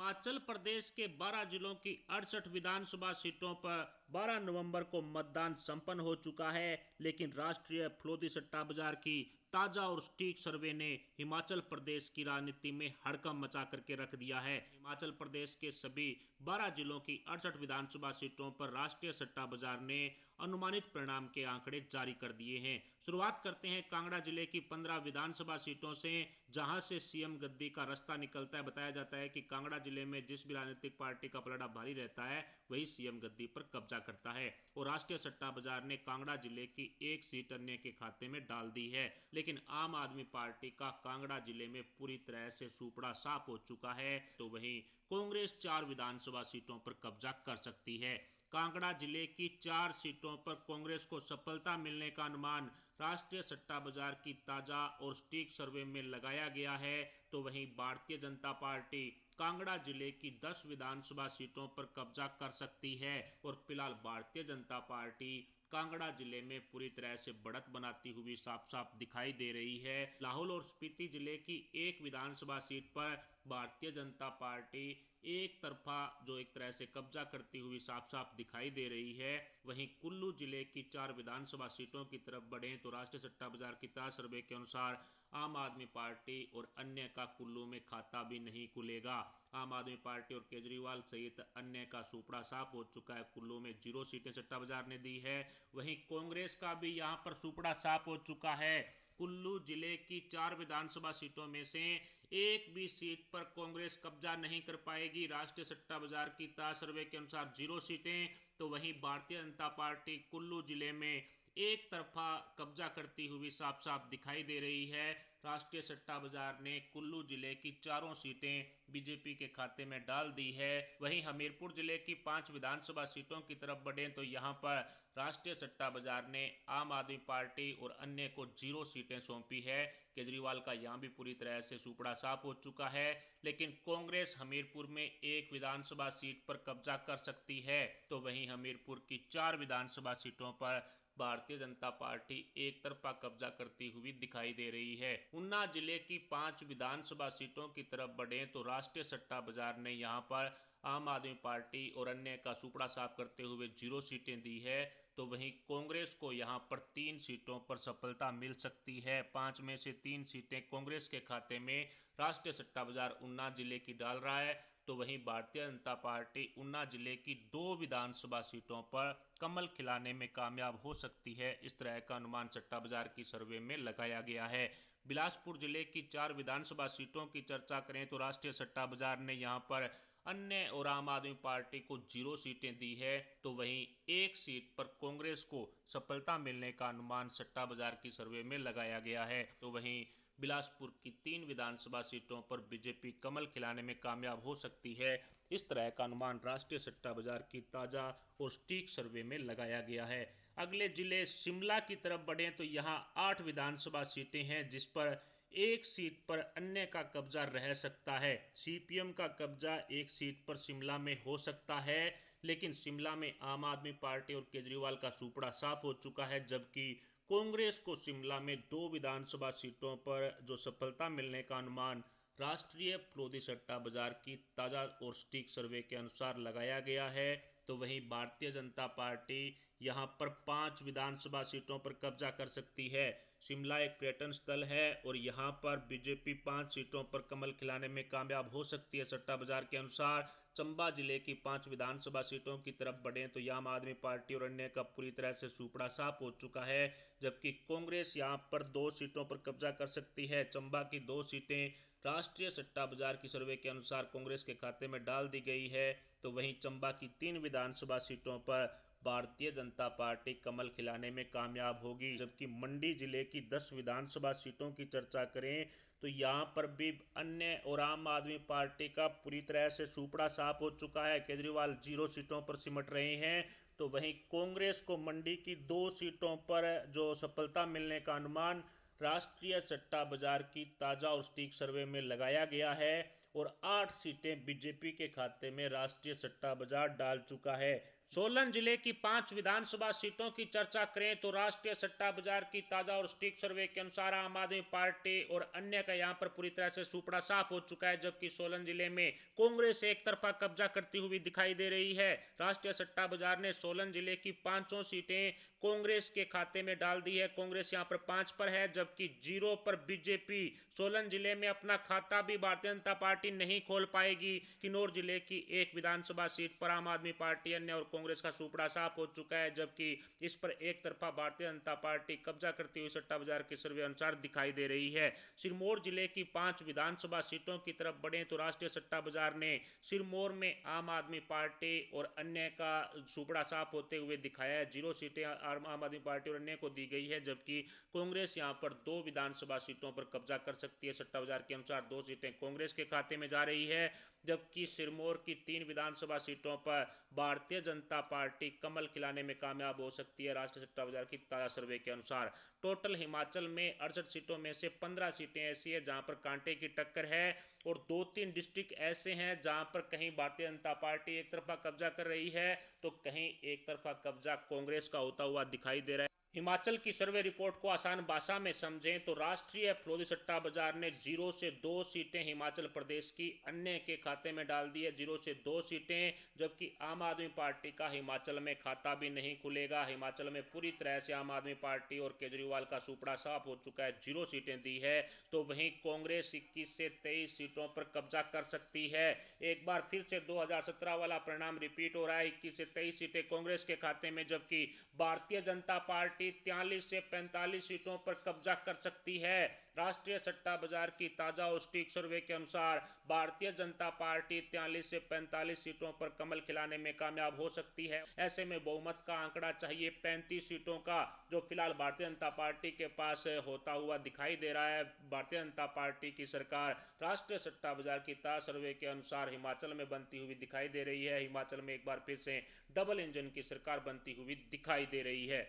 हिमाचल प्रदेश के 12 जिलों की 68 विधानसभा सीटों पर 12 नवंबर को मतदान संपन्न हो चुका है, लेकिन राष्ट्रीय फलोदी सट्टा बाजार की ताजा और सटीक सर्वे ने हिमाचल प्रदेश की राजनीति में हड़कंप मचा करके रख दिया है। हिमाचल प्रदेश के सभी 12 जिलों की 68 विधानसभा सीटों पर राष्ट्रीय सट्टा बाजार ने अनुमानित परिणाम के आंकड़े जारी कर दिए हैं। शुरुआत करते हैं कांगड़ा जिले की 15 विधानसभा सीटों से, जहां से सीएम गद्दी का रास्ता निकलता है। बताया जाता है कि कांगड़ा जिले में जिस भी राजनीतिक पार्टी का पलड़ा भारी रहता है वही सीएम गद्दी पर कब्जा करता है, और राष्ट्रीय सट्टा बाजार ने कांगड़ा जिले की एक सीट अन्य के खाते में डाल दी है। लेकिन आम आदमी पार्टी का कांगड़ा जिले में पूरी तरह से सूपड़ा साफ हो चुका है, तो वहीं कांग्रेस 4 विधानसभा सीटों पर कब्जा कर सकती है। कांगड़ा जिले की 4 सीटों पर कांग्रेस को सफलता मिलने का अनुमान राष्ट्रीय सट्टा बाजार की ताजा और सटीक सर्वे में लगाया गया है, तो वहीं भारतीय जनता पार्टी कांगड़ा जिले की 10 विधानसभा सीटों पर कब्जा कर सकती है। और फिलहाल भारतीय जनता पार्टी कांगड़ा जिले में पूरी तरह से बढ़त बनाती हुई साफ साफ दिखाई दे रही है। लाहौल और स्पीति जिले की एक विधानसभा सीट पर भारतीय जनता पार्टी एक तरफा एक तरह से कब्जा करती हुई साफ साफ दिखाई दे रही है। वहीं कुल्लू जिले की 4 विधानसभा सीटों की तरफ बढ़े तो राष्ट्रीय सट्टा बाजार की ताजा सर्वे के अनुसार आम आदमी पार्टी और अन्य का कुल्लू में खाता भी नहीं खुलेगा। आम आदमी पार्टी और केजरीवाल सहित अन्य का सूपड़ा साफ हो चुका है। कुल्लू में 0 सीटें सट्टा बाजार ने दी है। वहीं कांग्रेस का भी यहां पर सूपड़ा साफ हो चुका है। कुल्लू जिले की 4 विधानसभा सीटों में से एक भी सीट पर कांग्रेस कब्जा नहीं कर पाएगी। राष्ट्रीय सट्टा बाजार की ताजा सर्वे के अनुसार 0 सीटें, तो वहीं भारतीय जनता पार्टी कुल्लू जिले में एक तरफा कब्जा करती हुई साफ साफ दिखाई दे रही है। राष्ट्रीय सट्टा बाजार ने कुल्लू जिले की 4 सीटें बीजेपी के खाते में डाल दी है। वहीं हमीरपुर जिले की 5 विधानसभा सीटों की तरफ बढ़े तो यहां पर राष्ट्रीय सट्टा बाजार ने आम आदमी पार्टी और अन्य को 0 सीटें सौंपी है। केजरीवाल का यहां भी पूरी तरह से सूपड़ा साफ हो चुका है, लेकिन कांग्रेस हमीरपुर में एक विधानसभा सीट पर कब्जा कर सकती है, तो वहीं हमीरपुर की 4 विधानसभा सीटों पर भारतीय जनता पार्टी एक तरफा कब्जा करती हुई दिखाई दे रही है। ऊना जिले की 5 विधानसभा सीटों की तरफ बढ़े तो राष्ट्रीय सट्टा बाजार ने यहां पर आम आदमी पार्टी और अन्य का सूपड़ा साफ करते हुए 0 सीटें दी है, तो वहीं कांग्रेस को यहां पर 3 सीटों पर सफलता मिल सकती है। 5 में से 3 सीटें कांग्रेस के खाते में राष्ट्रीय सट्टा बाजार ऊना जिले की डाल रहा है, तो वहीं भारतीय जनता पार्टी ऊना जिले की 2 विधानसभा सीटों पर कमल खिलाने में कामयाब हो सकती है। इस तरह का अनुमान सट्टा बाजार की सर्वे में लगाया गया है। बिलासपुर जिले की 4 विधानसभा सीटों की चर्चा करें तो राष्ट्रीय सट्टा बाजार ने यहां पर अन्य और आम आदमी पार्टी को 0 सीटें दी है, तो वहीं एक सीट पर कांग्रेस को सफलता मिलने का अनुमान सट्टा बाजार की सर्वे में लगाया गया है। तो वहीं बिलासपुर की 3 विधानसभा सीटों पर बीजेपी कमल खिलाने में कामयाब हो सकती है। इस तरह का अनुमान राष्ट्रीय सट्टा बाजार की ताजा और सटीक सर्वे में लगाया गया है। अगले जिले शिमला की तरफ बढ़े तो यहाँ 8 विधानसभा सीटें हैं, जिस पर एक सीट पर अन्य का कब्जा रह सकता है। सीपीएम का कब्जा एक सीट पर शिमला में हो सकता है, लेकिन शिमला में आम आदमी पार्टी और केजरीवाल का सूपड़ा साफ हो चुका है, जबकि कांग्रेस को शिमला में 2 विधानसभा सीटों पर सफलता मिलने का अनुमान राष्ट्रीय फलोदी सट्टा बाजार की ताजा और सटीक सर्वे के अनुसार लगाया गया है, तो वहीं भारतीय जनता पार्टी यहां पर 5 विधानसभा सीटों पर कब्जा कर सकती है। शिमला एक पर्यटन स्थल है और यहां पर बीजेपी 5 सीटों पर कमल खिलाने में कामयाब हो सकती है। सट्टा बाजार के अनुसार चंबा जिले की 5 विधानसभा सीटों की तरफ बढ़े तो आम आदमी पार्टी और अन्य का पूरी तरह से सूपड़ा साफ हो चुका है, जबकि कांग्रेस यहां पर 2 सीटों पर कब्जा कर सकती है। चंबा की 2 सीटें राष्ट्रीय सट्टा बाजार की सर्वे के अनुसार कांग्रेस के खाते में डाल दी गई है, तो वहीं चंबा की 3 विधानसभा सीटों पर भारतीय जनता पार्टी कमल खिलाने में कामयाब होगी। जबकि मंडी जिले की 10 विधानसभा सीटों की चर्चा करें तो यहां पर भी अन्य और आम आदमी पार्टी का पूरी तरह से सूपड़ा साफ हो चुका है। केजरीवाल 0 सीटों पर सिमट रहे हैं, तो वहीं कांग्रेस को मंडी की 2 सीटों पर सफलता मिलने का अनुमान राष्ट्रीय सट्टा बाजार की ताजा और सटीक सर्वे में लगाया गया है, और 8 सीटें बीजेपी के खाते में राष्ट्रीय सट्टा बाजार डाल चुका है। सोलन जिले की 5 विधानसभा सीटों की चर्चा करें तो राष्ट्रीय सट्टा बाजार की ताजा और सटीक सर्वे के अनुसार आम आदमी पार्टी और अन्य का यहां पर पूरी तरह से सुपड़ा साफ हो चुका है, जबकि सोलन जिले में कांग्रेस एक तरफा कब्जा करती हुई दिखाई दे रही है। राष्ट्रीय सट्टा बाजार ने सोलन जिले की 5 सीटें कांग्रेस के खाते में डाल दी है। कांग्रेस यहां पर 5 पर है, जबकि 0 पर बीजेपी। सोलन जिले में अपना खाता भी भारतीय जनता पार्टी नहीं खोल पाएगी। किन्नौर जिले की एक विधानसभा सीट पर आम आदमी पार्टी अन्य और कांग्रेस का सुपड़ा साफ हो चुका है, जबकि इस पर एक तरफा भारतीय जनता पार्टी कब्जा करती हुई सट्टा बाजार के सर्वे अनुसार दिखाई दे रही है। सिरमौर जिले की 5 विधानसभा सीटों की तरफ बढ़े तो राष्ट्रीय सट्टा बाजार ने सिरमौर में आम आदमी पार्टी और अन्य का सुपड़ा साफ होते हुए दिखाया है। 0 सीटें आम आदमी पार्टी और अन्य को दी गई है, जबकि कांग्रेस यहां पर 2 विधानसभा सीटों पर कब्जा कर सकती है। सट्टा बाजार के अनुसार 2 सीटें कांग्रेस के खाते में जा रही है, जबकि सिरमौर की 3 विधानसभा सीटों पर भारतीय जनता पार्टी कमल खिलाने में कामयाब हो सकती है। राष्ट्रीय सट्टा बाजार की ताजा सर्वे के अनुसार टोटल हिमाचल में 68 सीटों में से 15 सीटें ऐसी है जहां पर कांटे की टक्कर है और 2-3 डिस्ट्रिक्ट ऐसे हैं जहां पर कहीं भारतीय जनता पार्टी एक तरफा कब्जा कर रही है तो कहीं एक तरफा कब्जा कांग्रेस का होता हुआ दिखाई दे रहा है। हिमाचल की सर्वे रिपोर्ट को आसान भाषा में समझें तो राष्ट्रीय फ्लोदी सट्टा बाजार ने 0 से 2 सीटें हिमाचल प्रदेश की अन्य के खाते में डाल दी है। 0 से 2 सीटें, जबकि आम आदमी पार्टी का हिमाचल में खाता भी नहीं खुलेगा। हिमाचल में पूरी तरह से आम आदमी पार्टी और केजरीवाल का सुपड़ा साफ हो चुका है। 0 सीटें दी है तो वहीं कांग्रेस 21 से 23 सीटों पर कब्जा कर सकती है। एक बार फिर से 2017 वाला परिणाम रिपीट हो रहा है। 21 से 23 सीटें कांग्रेस के खाते में, जबकि भारतीय जनता पार्टी 43 से 45 सीटों पर कब्जा कर सकती है। राष्ट्रीय सट्टा बाजार की ताजा और सटीक सर्वे के अनुसार भारतीय जनता पार्टी 43 से 45 सीटों पर कमल खिलाने में कामयाब हो सकती है। ऐसे में बहुमत का आंकड़ा चाहिए 35 सीटों का, जो फिलहाल भारतीय जनता पार्टी के पास होता हुआ दिखाई दे रहा है। भारतीय जनता पार्टी की सरकार राष्ट्रीय सट्टा बाजार की ताजा सर्वे के अनुसार हिमाचल में बनती हुई दिखाई दे रही है। हिमाचल में एक बार फिर से डबल इंजन की सरकार बनती हुई दिखाई दे रही है।